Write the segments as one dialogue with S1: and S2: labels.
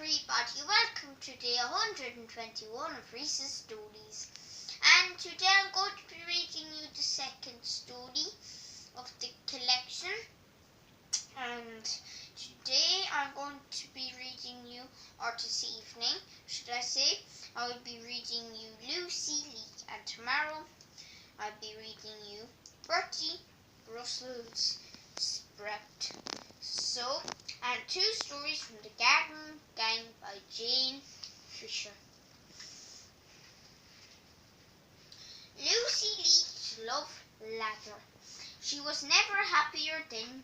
S1: everybody, welcome to day 121 of Rhys's stories. And today I'm going to be reading you the second story of the collection. And today I'm going to be reading you, or this evening, should I say, I will be reading you Lucy, Leek, and tomorrow I'll be reading you Bertie Russell's Sprout. And two stories from the Garden Gang by Jayne Fisher. Lucy Leek's love ladder. She was never happier than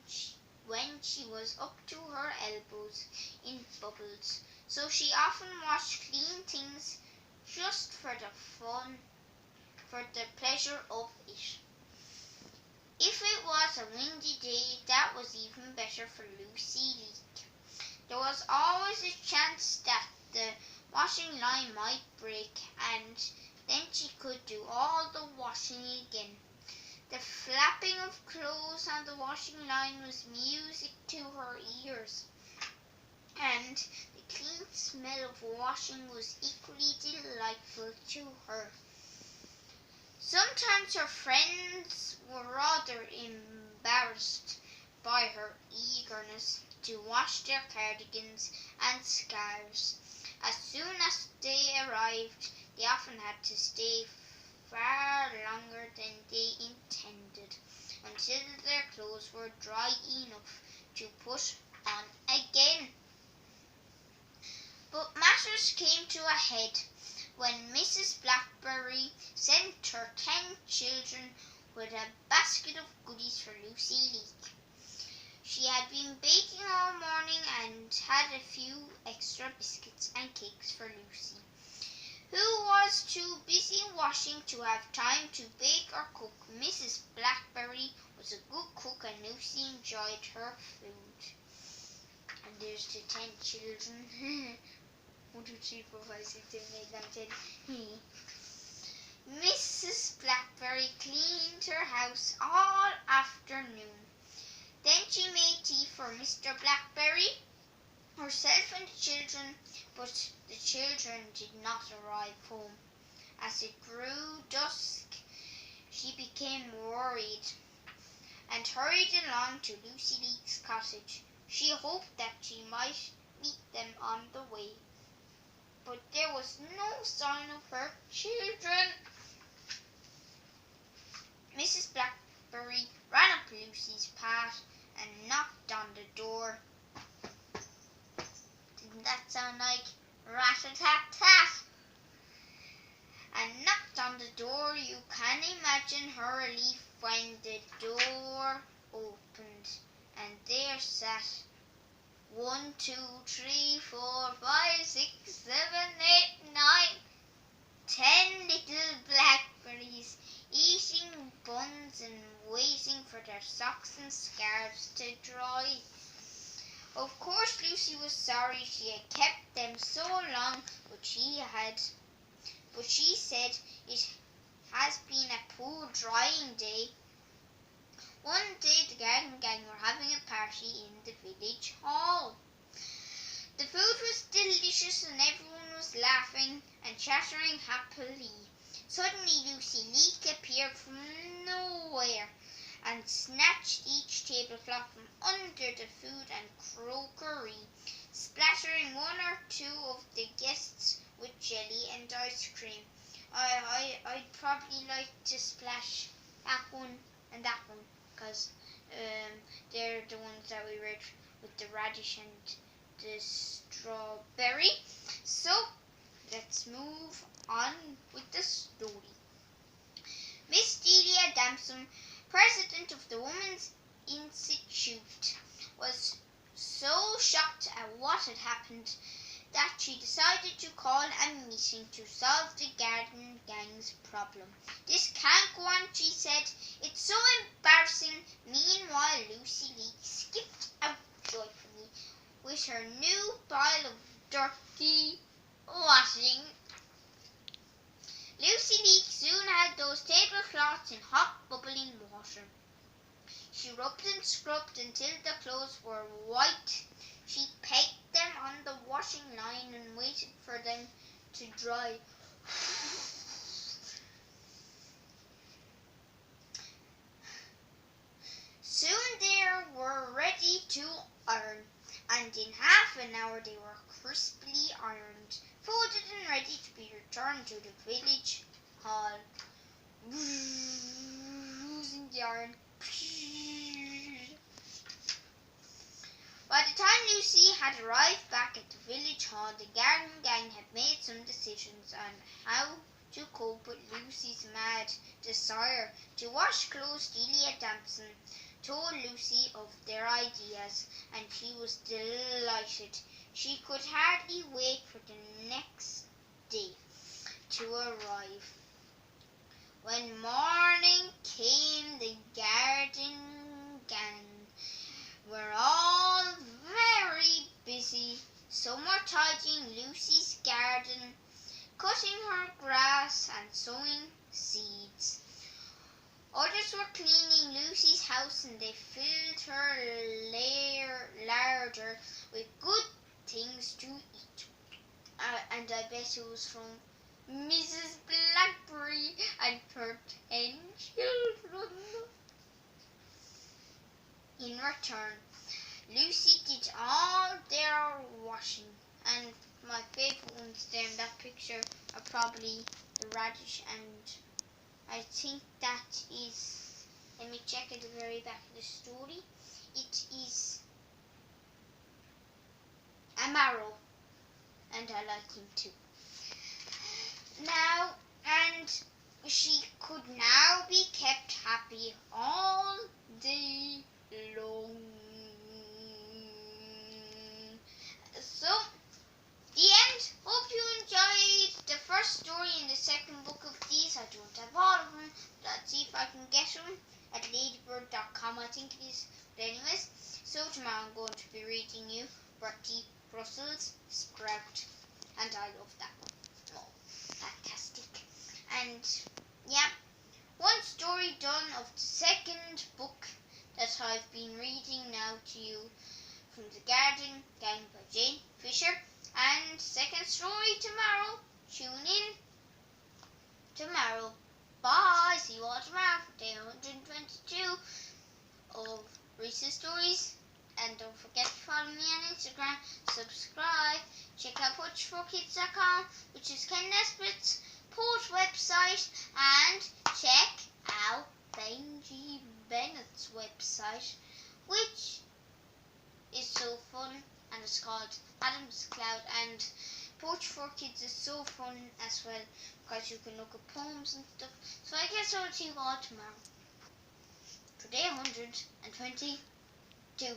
S1: when she was up to her elbows in bubbles, so she often washed clean things just for the pleasure of it. If it was a windy day, that was even better for Lucy Leek. There was always a chance that the washing line might break, and then she could do all the washing again. The flapping of clothes on the washing line was music to her ears, and the clean smell of washing was equally delightful to her. Sometimes her friends were rather embarrassed by her eagerness to wash their cardigans and scarves. As soon as they arrived, they often had to stay far longer than they intended, until their clothes were dry enough to put on again. But matters came to a head when Mrs. Blackberry sent her 10 children with a basket of goodies for Lucy Leek. She had been baking all morning and had a few extra biscuits and cakes for Lucy, who was too busy washing to have time to bake or cook. Mrs. Blackberry was a good cook and Lucy enjoyed her food. And there's the 10 children. 1, 2, 3, 4, 5, 6, 7, 8, 9, 10. Mrs. Blackberry cleaned her house all afternoon. Then she made tea for Mr. Blackberry, herself and the children, but the children did not arrive home. As it grew dusk, she became worried and hurried along to Lucy Leek's cottage. She hoped that she might meet them on the way, but there was no sign of her children. Mrs. Blackberry ran up Lucy's path and knocked on the door. Didn't that sound like rat-a-tat-tat? And knocked on the door. You can imagine her relief when the door opened, and there sat 1, 2, 3, 4, 5, 6, 7, 8, 9, 10 little blackberries, eating buns and waiting for their socks and scarves to dry. Of course, Lucy was sorry she had kept them so long, but she said it has been a poor drying day. One day the garden gang were having a party in the village hall. The food was delicious and everyone was laughing and chattering happily. Suddenly Lucy Leek appeared from nowhere and snatched each tablecloth from under the food and crockery, splattering 1 or 2 of the guests with jelly and ice cream. I'd probably like to splash that one and that one, because they're the ones that we read with the radish and the strawberry. So let's move on with the story. Miss Delia Damson, president of the Women's Institute, was so shocked at what had happened that she decided to call a meeting to solve the garden gang's problem. This can't go on, she said. It's so embarrassing. Meanwhile, Lucy Leek skipped out joyfully with her new pile of dirty washing. Lucy Leek soon had those tablecloths in hot bubbling water. She rubbed and scrubbed until the clothes were white. She pegged them on the washing line iron, and in half an hour they were crisply ironed, folded and ready to be returned to the village hall. Losing the iron. By the time Lucy had arrived back at the village hall, the garden gang had made some decisions on how to cope with Lucy's mad desire to wash clothes. Delia Damson told Lucy of their ideas, and she was delighted. She could hardly wait for the next day to arrive. When morning came, the garden gang were all very busy. Some were tidying Lucy's garden, cutting her grass and sowing seeds. Others were cleaning Lucy's house, and they filled her larder with good things to eat. And I bet it was from Mrs. Blackberry and her 10 children. In return, Lucy did all their washing, and my favourite ones there in that picture are probably the radish, and I think that is, let me check at the very back of the story, it is a marrow, and I like him too. Now, and she could now be kept happy all day long. So, the end. Hope you enjoyed the first story in the second book of these. I don't have all of them, but I'll see if I can get them at ladybird.com, I think it is. But anyways, so tomorrow I'm going to be reading you Bertie Brussels Sprout, and I love that one. Oh, fantastic. And yeah, one story done of the second book that I've been reading now to you from the Garden Gang by Jayne Fisher. And second story tomorrow. Tune in tomorrow. Bye. See you all tomorrow for day 122 of Rhys's Stories. And don't forget to follow me on Instagram. Subscribe. Check out poetryforkids.com, which is Ken Nesbitt's poet website. And check out Benji Bennett's website, which is so fun, and it's called Adam's Cloud. And Poetry for Kids is so fun as well, because you can look at poems and stuff. So I guess I will see you all tomorrow for day 122.